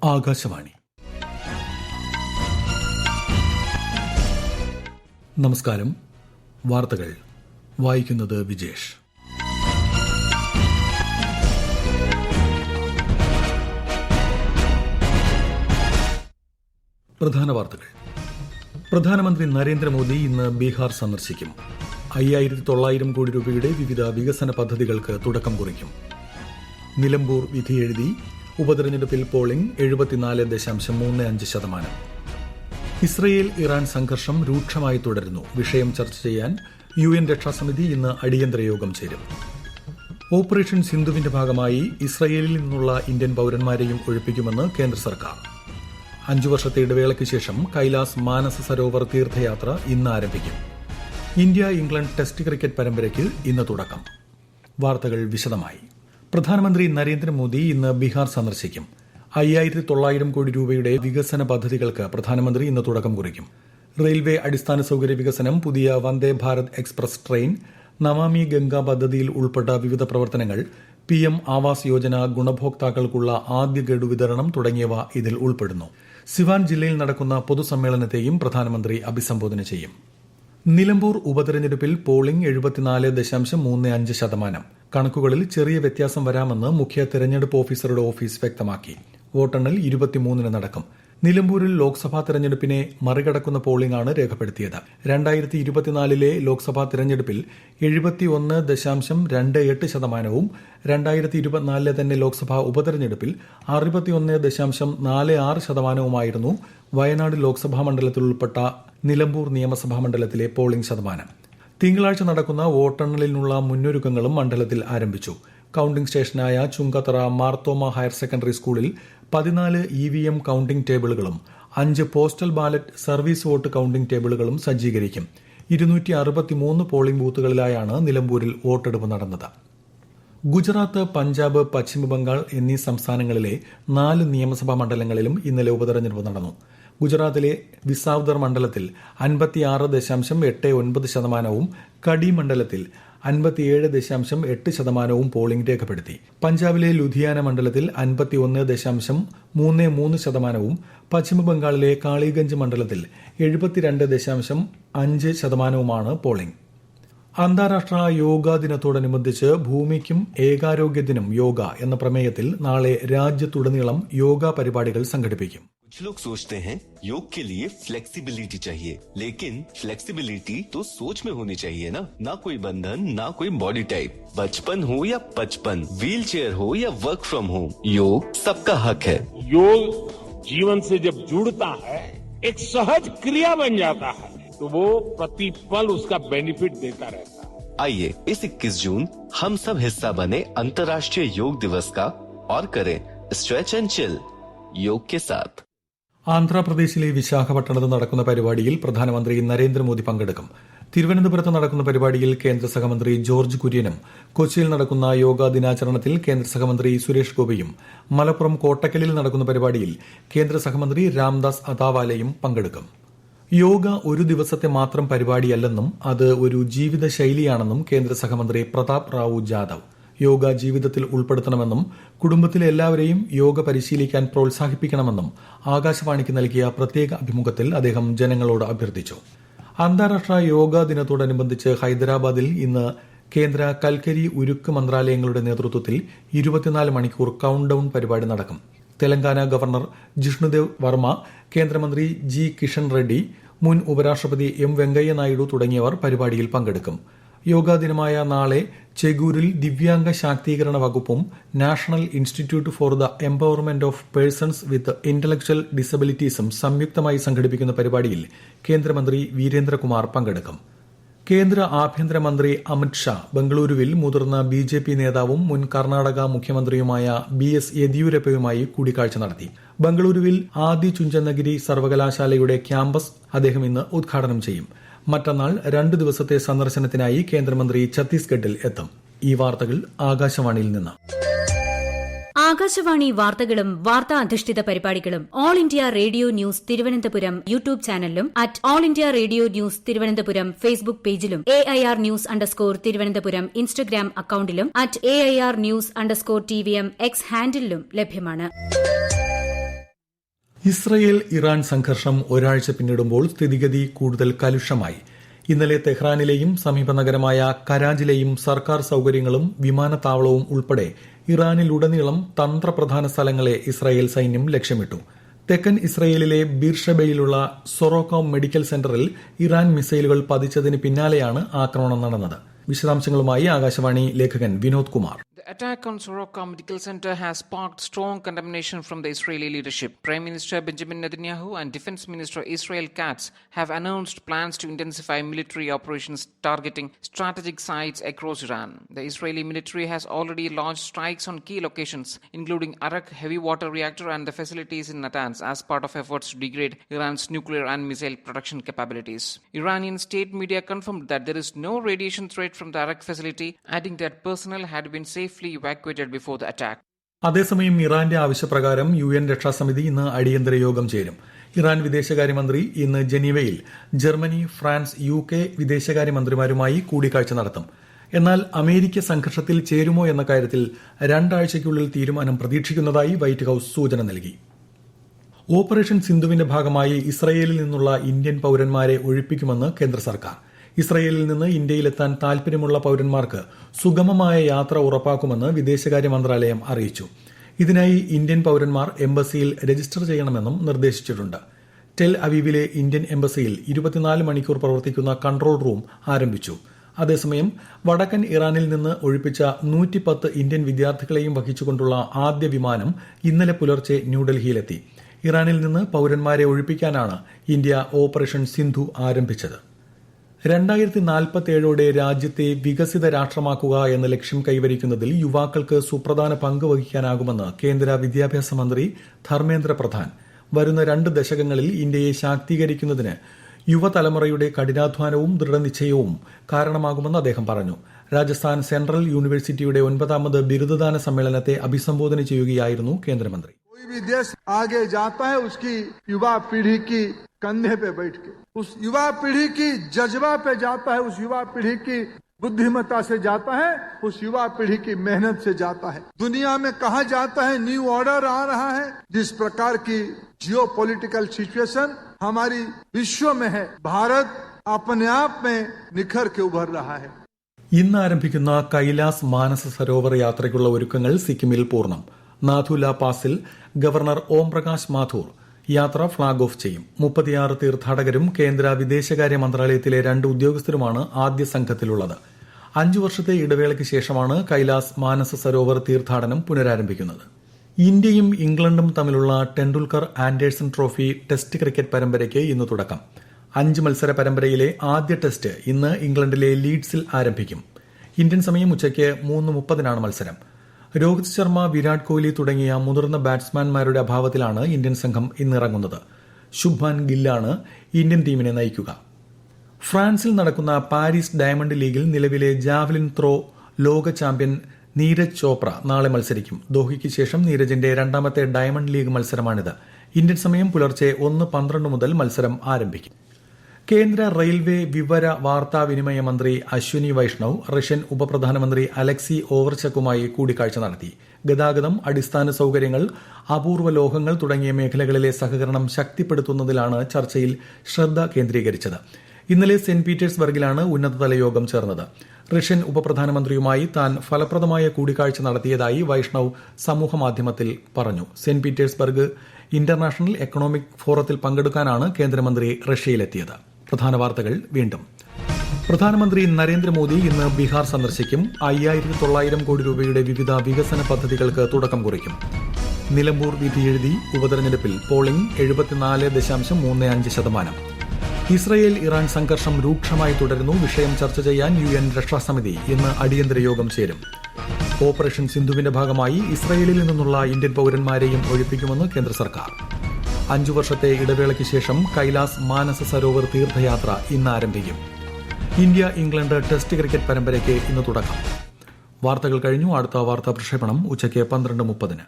ആകാശവാണി. നമസ്കാരം. വാർത്തകൾ വായിക്കുന്നത് വിജേഷ്. പ്രധാന വാർത്തകൾ. പ്രധാനമന്ത്രി നരേന്ദ്രമോദി ഇന്ന് ബീഹാർ സന്ദർശിക്കും. 5900 കോടി രൂപയുടെ വിവിധ വികസന പദ്ധതികൾക്ക് തുടക്കം കുറിക്കും. നിലമ്പൂർ വിധിയെഴുതി. ഉപതെരഞ്ഞെടുപ്പിൽ പോളിംഗ് 74.35%. ഇസ്രയേൽ ഇറാൻ സംഘർഷം രൂക്ഷമായി തുടരുന്നു. വിഷയം ചർച്ച ചെയ്യാൻ UN രക്ഷാസമിതി ഇന്ന് അടിയന്തര യോഗം ചേരും. ഓപ്പറേഷൻ സിന്ധുവിന്റെ ഭാഗമായി ഇസ്രയേലിൽ നിന്നുള്ള ഇന്ത്യൻ പൌരന്മാരെയും ഒഴിപ്പിക്കുമെന്ന് കേന്ദ്ര സർക്കാർ. 5 വർഷത്തെ ഇടവേളയ്ക്ക് ശേഷം കൈലാസ് മാനസ സരോവർ തീർത്ഥയാത്ര ഇന്ന് ആരംഭിക്കും. ഇന്ത്യ ഇംഗ്ലണ്ട് ടെസ്റ്റ് ക്രിക്കറ്റ് പരമ്പരയ്ക്ക് ഇന്ന് തുടക്കം. വാർത്തകൾ വിശദമായി. പ്രധാനമന്ത്രി നരേന്ദ്രമോദി ഇന്ന് ബീഹാർ സന്ദർശിക്കും. 5900 കോടി രൂപയുടെ വികസന പദ്ധതികൾക്ക് പ്രധാനമന്ത്രി ഇന്ന് തുടക്കം കുറിക്കും. റെയിൽവേ അടിസ്ഥാന സൌകര്യ വികസനം, പുതിയ വന്ദേ ഭാരത് എക്സ്പ്രസ് ട്രെയിൻ, നമാമി ഗംഗ പദ്ധതിയിൽ ഉൾപ്പെട്ട വിവിധ പ്രവർത്തനങ്ങൾ, PM ആവാസ് യോജന ഗുണഭോക്താക്കൾക്കുള്ള ആദ്യ ഗഡു വിതരണം തുടങ്ങിയവ ഇതിൽ ഉൾപ്പെടുന്നു. സിവാൻ ജില്ലയിൽ നടക്കുന്ന പൊതുസമ്മേളനത്തെയും പ്രധാനമന്ത്രി അഭിസംബോധന ചെയ്യും. നിലമ്പൂർ ഉപതെരഞ്ഞെടുപ്പിൽ പോളിംഗ് 74.35%. കണക്കുകളിൽ ചെറിയ വ്യത്യാസം വരാമെന്ന് മുഖ്യ തെരഞ്ഞെടുപ്പ് ഓഫീസറുടെ ഓഫീസ് വ്യക്തമാക്കി. വോട്ടെണ്ണൽ 23-ന് നടക്കും. നിലമ്പൂരിൽ ലോക്സഭാ തെരഞ്ഞെടുപ്പിനെ മറികടക്കുന്ന പോളിംഗാണ് രേഖപ്പെടുത്തിയത്. 2024 ലോക്സഭാ തെരഞ്ഞെടുപ്പിൽ 71.28%, 2024 തന്നെ ലോക്സഭാ ഉപതെരഞ്ഞെടുപ്പിൽ 61.46%, വയനാട് ലോക്സഭാ മണ്ഡലത്തിൽ ഉൾപ്പെട്ട നിലമ്പൂർ നിയമസഭാ മണ്ഡലത്തിലെ പോളിംഗ് ശതമാനം. തിങ്കളാഴ്ച നടക്കുന്ന വോട്ടെണ്ണലിനുള്ള മുന്നൊരുക്കങ്ങളും മണ്ഡലത്തിൽ ആരംഭിച്ചു. കൌണ്ടിംഗ് സ്റ്റേഷനായ ചുങ്കത്തറ മാർത്തോമ ഹയർ സെക്കൻഡറി സ്കൂളിൽ 14 EVM കൌണ്ടിംഗ് ടേബിളുകളും 5 postal ballot service vote counting ടേബിളുകളും സജ്ജീകരിക്കും. 263 പോളിംഗ് ബൂത്തുകളിലായാണ് നിലമ്പൂരിൽ വോട്ടെടുപ്പ് നടന്നത്. ഗുജറാത്ത്, പഞ്ചാബ്, പശ്ചിമബംഗാൾ എന്നീ സംസ്ഥാനങ്ങളിലെ 4 നിയമസഭാ മണ്ഡലങ്ങളിലും ഇന്നലെ ഉപതെരഞ്ഞെടുപ്പ് നടന്നു. ഗുജറാത്തിലെ വിസാവ്ദർ മണ്ഡലത്തിൽ 56.89%, കടി മണ്ഡലത്തിൽ 57.8% പോളിംഗ് രേഖപ്പെടുത്തി. പഞ്ചാബിലെ ലുധിയാന മണ്ഡലത്തിൽ 51.33%, പശ്ചിമബംഗാളിലെ കാളിഗഞ്ച് മണ്ഡലത്തിൽ 72.5% പോളിംഗ്. അന്താരാഷ്ട്ര യോഗാ ദിനത്തോടനുബന്ധിച്ച് ഭൂമിക്കും ഏകാരോഗ്യത്തിനും യോഗ എന്ന പ്രമേയത്തിൽ നാളെ രാജ്യത്തുടനീളം യോഗ പരിപാടികൾ സംഘടിപ്പിക്കും. कुछ लोग सोचते हैं योग के लिए फ्लेक्सिबिलिटी चाहिए, लेकिन फ्लेक्सिबिलिटी तो सोच में होनी चाहिए ना कोई बंधन, ना कोई बॉडी टाइप. बचपन हो या 55, व्हील चेयर हो या वर्क फ्रॉम होम, योग सबका हक है. योग जीवन से जब जुड़ता है, एक सहज क्रिया बन जाता है, तो वो प्रति पल उसका बेनिफिट देता रहता है. आइए इस 21 जून हम सब हिस्सा बने अंतर्राष्ट्रीय योग दिवस का और करें स्ट्रेच एंड चिल योग के साथ. ആന്ധ്രാപ്രദേശിലെ വിശാഖപട്ടണത്ത് നടക്കുന്ന പരിപാടിയിൽ പ്രധാനമന്ത്രി നരേന്ദ്രമോദി പങ്കെടുക്കും. തിരുവനന്തപുരത്ത് നടക്കുന്ന പരിപാടിയിൽ കേന്ദ്ര സഹമന്ത്രി ജോർജ് കുര്യനും, കൊച്ചിയിൽ നടക്കുന്ന യോഗാ ദിനാചരണത്തിൽ കേന്ദ്ര സഹമന്ത്രി സുരേഷ് ഗോപിയും, മലപ്പുറം കോട്ടക്കലിൽ നടക്കുന്ന പരിപാടിയിൽ കേന്ദ്ര സഹമന്ത്രി രാംദാസ് അതാവാലെയും പങ്കെടുക്കും. യോഗ ഒരു ദിവസത്തെ മാത്രം പരിപാടിയല്ലെന്നും അത് ഒരു ജീവിത ശൈലിയാണെന്നും കേന്ദ്ര സഹമന്ത്രി പ്രതാപ് റാവു ജാദവ്. യോഗ ജീവിതത്തിൽ ഉൾപ്പെടുത്തണമെന്നും കുടുംബത്തിലെ എല്ലാവരെയും യോഗ പരിശീലിക്കാൻ പ്രോത്സാഹിപ്പിക്കണമെന്നും ആകാശവാണിക്ക് നൽകിയ പ്രത്യേക അഭിമുഖത്തിൽ അദ്ദേഹം ജനങ്ങളോട് അഭ്യർത്ഥിച്ചു. അന്താരാഷ്ട്ര യോഗാ ദിനത്തോടനുബന്ധിച്ച് ഹൈദരാബാദിൽ ഇന്ന് കേന്ദ്ര കൽക്കരി, ഉരുക്ക് മന്ത്രാലയങ്ങളുടെ നേതൃത്വത്തിൽ 24 മണിക്കൂർ കൌണ്ട് ഡൌൺ പരിപാടി നടക്കും. തെലങ്കാന ഗവർണർ ജിഷ്ണുദേവ് വർമ്മ, കേന്ദ്രമന്ത്രി ജി കിഷൻ റെഡ്ഡി, മുൻ ഉപരാഷ്ട്രപതി M വെങ്കയ്യ നായിഡു തുടങ്ങിയവർ പരിപാടിയിൽ പങ്കെടുക്കും. യോഗാ ദിനമായ നാളെ ചെഗൂരിൽ ദിവ്യാംഗ ശാക്തീകരണ വകുപ്പും national institute for the empowerment of persons with intellectual ഡിസബിലിറ്റീസും സംയുക്തമായി സംഘടിപ്പിക്കുന്ന പരിപാടിയിൽ കേന്ദ്രമന്ത്രി വീരേന്ദ്രകുമാർ പങ്കെടുക്കും. കേന്ദ്ര ആഭ്യന്തരമന്ത്രി അമിത്ഷാ ബംഗളൂരുവിൽ മുതിർന്ന BJP നേതാവും മുൻ കർണാടക മുഖ്യമന്ത്രിയുമായ BS യെദ്യൂരപ്പയുമായി കൂടിക്കാഴ്ച നടത്തി. ബംഗളൂരുവിൽ ആദി ചുഞ്ചനഗിരി സർവകലാശാലയുടെ ക്യാമ്പസ് അദ്ദേഹം ഇന്ന് ഉദ്ഘാടനം ചെയ്യും. മറ്റന്നാൾ 2 ദിവസത്തെ സന്ദർശനത്തിനായി കേന്ദ്രമന്ത്രി ഛത്തീസ്ഗഡിൽ എത്തും. ഈ വാർത്തകൾ ആകാശവാണിയിൽ നിന്ന്. ആകാശവാണി വാർത്തകളും വാർത്താ അധിഷ്ഠിത പരിപാടികളും all India radio news Thiruvananthapuram YouTube ചാനലിലും @all India radio news Thiruvananthapuram Facebook പേജിലും AIR ന്യൂസ് _തിരുവനന്തപുരം ഇൻസ്റ്റഗ്രാം അക്കൌണ്ടിലും @AIR ന്യൂസ് _TVM X ഹാൻഡിലും ലഭ്യമാണ്. ഇസ്രയേൽ ഇറാൻ സംഘർഷം ഒരാഴ്ച പിന്നിടുമ്പോൾ സ്ഥിതിഗതി കൂടുതൽ കലുഷമായി. ഇന്നലെ തെഹ്റാനിലെയും സമീപ നഗരമായ കരാജിലെയും സർക്കാർ സൌകര്യങ്ങളും വിമാനത്താവളവും ഉൾപ്പെടെ ഇറാനിലുടനീളം തന്ത്രപ്രധാന സ്ഥലങ്ങളെ ഇസ്രായേൽ സൈന്യം ലക്ഷ്യമിട്ടു. തെക്കൻ ഇസ്രയേലിലെ ബീർഷബയിലുള്ള സൊറോക്കോ മെഡിക്കൽ സെന്ററിൽ ഇറാൻ മിസൈലുകൾ പതിച്ചതിന് പിന്നാലെയാണ് ആക്രമണം നടന്നത്. വിശദാംശങ്ങളുമായി ആകാശവാണി ലേഖകൻ Vinod Kumar. The attack on Soroka Medical Center has sparked strong condemnation from the Israeli leadership. Prime Minister Benjamin Netanyahu and Defense Minister Israel Katz have announced plans to intensify military operations targeting strategic sites across Iran. The Israeli military has already launched strikes on key locations, including Arak heavy water reactor and the facilities in Natanz, as part of efforts to degrade Iran's nuclear and missile production capabilities. Iranian state media confirmed that there is no radiation threat from the Arak facility, adding that personnel had been safely evacuated before the attack. അതേസമയം ഇറാന്റെ ആവശ്യപ്രകാരം UN രക്ഷാസമിതി ഇന്ന് അടിയന്തര യോഗം ചേരും. Iran വിദേശകാര്യമന്ത്രി ഇന്ന് ജനീവയിൽ ജർമ്മനി, ഫ്രാൻസ്, UK വിദേശകാര്യമന്ത്രിമാരുമായി കൂടിക്കാഴ്ച നടത്തും. എന്നാൽ അമേരിക്ക സംഘർഷത്തിൽ ചേരുമോ എന്ന കാര്യത്തിൽ 2 ആഴ്ചയ്ക്കുള്ളിൽ തീരുമാനം പ്രതീക്ഷിക്കുന്നതായി വൈറ്റ് ഹൌസ് സൂചന നൽകി. ഓപ്പറേഷൻ സിന്ധുവിന്റെ ഭാഗമായി ഇസ്രയേലിൽ നിന്നുള്ള ഇന്ത്യൻ പൌരന്മാരെ ഒഴിപ്പിക്കുമെന്ന് കേന്ദ്ര സർക്കാർ. ഇസ്രയേലിൽ നിന്ന് ഇന്ത്യയിലെത്താൻ താൽപര്യമുള്ള പൌരന്മാർക്ക് സുഗമമായ യാത്ര ഉറപ്പാക്കുമെന്ന് വിദേശകാര്യ മന്ത്രാലയം അറിയിച്ചു. ഇതിനായി ഇന്ത്യൻ പൌരന്മാർ എംബസിയിൽ രജിസ്റ്റർ ചെയ്യണമെന്നും നിർദ്ദേശിച്ചിട്ടുണ്ട്. ടെൽ അവീവിലെ ഇന്ത്യൻ എംബസിയിൽ 24 മണിക്കൂർ പ്രവർത്തിക്കുന്ന കൺട്രോൾ റൂം ആരംഭിച്ചു. അതേസമയം വടക്കൻ ഇറാനിൽ നിന്ന് ഒഴിപ്പിച്ച 110 ഇന്ത്യൻ വിദ്യാർത്ഥികളെയും വഹിച്ചുകൊണ്ടുള്ള ആദ്യ വിമാനം ഇന്നലെ പുലർച്ചെ ന്യൂഡൽഹിയിലെത്തി. ഇറാനിൽ നിന്ന് പൌരന്മാരെ ഒഴിപ്പിക്കാനാണ് ഇന്ത്യ ഓപ്പറേഷൻ സിന്ധു ആരംഭിച്ചത്. 2047ഓടെ രാജ്യത്തെ വികസിത രാഷ്ട്രമാക്കുക എന്ന ലക്ഷ്യം കൈവരിക്കുന്നതിൽ യുവാക്കൾക്ക് സുപ്രധാന പങ്ക് വഹിക്കാനാകുമെന്ന് കേന്ദ്ര വിദ്യാഭ്യാസ മന്ത്രി ധർമ്മേന്ദ്ര പ്രധാൻ. വരുന്ന 2 ദശകങ്ങളിൽ ഇന്ത്യയെ ശാക്തീകരിക്കുന്നതിന് യുവതലമുറയുടെ കഠിനാധ്വാനവും ദൃഢനിശ്ചയവും കാരണമാകുമെന്ന് അദ്ദേഹം പറഞ്ഞു. രാജസ്ഥാൻ സെൻട്രൽ യൂണിവേഴ്സിറ്റിയുടെ 9ാമത് ബിരുദദാന സമ്മേളനത്തെ അഭിസംബോധന ചെയ്യുകയായിരുന്നു കേന്ദ്രമന്ത്രി. कोई भी देश आगे जाता है उसकी युवा पीढ़ी की कंधे पे बैठ के, उस युवा पीढ़ी की जज्बा पे जाता है, उस युवा पीढ़ी की बुद्धिमत्ता से जाता है, उस युवा पीढ़ी की मेहनत से जाता है. दुनिया में कहा जाता है न्यू ऑर्डर आ रहा है. जिस प्रकार की जियो पॉलिटिकल सिचुएशन हमारी विश्व में है, भारत अपने आप में निखर के उभर रहा है. ഇന്ന് ആരംഭിക്കുന്ന കൈലാസ് മാനസ സരോവർ യാത്രയ്ക്കുള്ള ഒരുക്കങ്ങൾ സിക്കിമിൽ പൂർണ്ണം. നാഥുല പാസിൽ ഗവർണർ ഓം പ്രകാശ് മാഥൂർ യാത്ര ഫ്ളാഗ് ഓഫ് ചെയ്യും. 36 തീർത്ഥാടകരും കേന്ദ്ര വിദേശകാര്യ മന്ത്രാലയത്തിലെ 2 ഉദ്യോഗസ്ഥരുമാണ് ആദ്യ സംഘത്തിലുള്ളത്. 5 വർഷത്തെ ഇടവേളയ്ക്ക് ശേഷമാണ് കൈലാസ് മാനസ സരോവർ തീർത്ഥാടനം പുനരാരംഭിക്കുന്നത്. ഇന്ത്യയും ഇംഗ്ലണ്ടും തമ്മിലുള്ള Tendulkar Anderson trophy test cricket പരമ്പരയ്ക്ക് ഇന്ന് തുടക്കം. 5 മത്സര പരമ്പരയിലെ ആദ്യ ടെസ്റ്റ് ഇന്ന് ഇംഗ്ലണ്ടിലെ ലീഡ്സിൽ ആരംഭിക്കും. ഇന്ത്യൻ സമയം ഉച്ചയ്ക്ക് 3:30 മത്സരം. രോഹിത് ശർമ്മ, വിരാട് കോഹ്ലി തുടങ്ങിയ മുതിർന്ന ബാറ്റ്സ്മാൻമാരുടെ അഭാവത്തിലാണ് ഇന്ത്യൻ സംഘം ഇന്നിറങ്ങുന്നത്. ശുഭ്മാൻ ഗില്ലാണ് ഇന്ത്യൻ ടീമിനെ നയിക്കുക. ഫ്രാൻസിൽ നടക്കുന്ന പാരീസ് ഡയമണ്ട് ലീഗിൽ നിലവിലെ ജാവലിൻ ത്രോ ലോക ചാമ്പ്യൻ നീരജ് ചോപ്ര നാളെ മത്സരിക്കും. ദോഹയ്ക്ക് ശേഷം നീരജിന്റെ 2ാമത്തെ ഡയമണ്ട് ലീഗ് മത്സരമാണിത്. ഇന്ത്യൻ സമയം പുലർച്ചെ 1:12 മുതൽ മത്സരം ആരംഭിക്കും. കേന്ദ്ര റെയിൽവേ വിവര വാർത്താവിനിമയ മന്ത്രി അശ്വിനി വൈഷ്ണവ് റഷ്യൻ ഉപപ്രധാനമന്ത്രി അലക്സി ഓവർചക്കുമായി കൂടിക്കാഴ്ച നടത്തി. ഗതാഗതം, അടിസ്ഥാന സൌകര്യങ്ങൾ, അപൂർവ ലോഹങ്ങൾ തുടങ്ങിയ മേഖലകളിലെ സഹകരണം ശക്തിപ്പെടുത്തുന്നതിലാണ് ചർച്ചയിൽ ശ്രദ്ധ കേന്ദ്രീകരിച്ചത്. ഇന്നലെ സെന്റ് പീറ്റേഴ്സ്ബർഗിലാണ് ഉന്നതതല യോഗം ചേർന്നത്. റഷ്യൻ ഉപപ്രധാനമന്ത്രിയുമായി താൻ ഫലപ്രദമായ കൂടിക്കാഴ്ച നടത്തിയതായി വൈഷ്ണവ് സമൂഹമാധ്യമത്തിൽ പറഞ്ഞു. സെന്റ് പീറ്റേഴ്സ്ബർഗ് ഇന്റർനാഷണൽ എക്കണോമിക് ഫോറത്തിൽ പങ്കെടുക്കാനാണ് കേന്ദ്രമന്ത്രി റഷ്യയിലെത്തിയത്. പ്രധാന വാർത്തകൾ വീണ്ടും. പ്രധാനമന്ത്രി നരേന്ദ്രമോദി ഇന്ന് ബീഹാർ സന്ദർശിക്കും. 5900 കോടി രൂപയുടെ വിവിധ വികസന പദ്ധതികൾക്ക് തുടക്കം കുറിക്കും. നിലമ്പൂർ വിധിയെഴുതി ഉപതെരഞ്ഞെടുപ്പിൽ പോളിംഗ് 74.35%. ഇസ്രയേൽ ഇറാൻ സംഘർഷം രൂക്ഷമായി തുടരുന്നു. വിഷയം ചർച്ച ചെയ്യാൻ UN രക്ഷാസമിതി ഇന്ന് അടിയന്തര യോഗം ചേരും. ഓപ്പറേഷൻ സിന്ധുവിന്റെ ഭാഗമായി ഇസ്രയേലിൽ നിന്നുള്ള ഇന്ത്യൻ പൌരന്മാരെയും ഒഴിപ്പിക്കുമെന്ന് കേന്ദ്ര സർക്കാർ. 5 വർഷത്തെ ഇടവേളയ്ക്ക് ശേഷം കൈലാസ് മാനസ സരോവർ തീർത്ഥയാത്ര ഇന്ന് ആരംഭിക്കും. ഇന്ത്യ ഇംഗ്ലണ്ട് ടെസ്റ്റ് ക്രിക്കറ്റ് പരമ്പരയ്ക്ക് ഇന്ന് തുടക്കം. വാർത്തകൾ കഴിഞ്ഞു. അടുത്ത വാർത്താ പ്രക്ഷേപണം ഉച്ചയ്ക്ക് 12:30.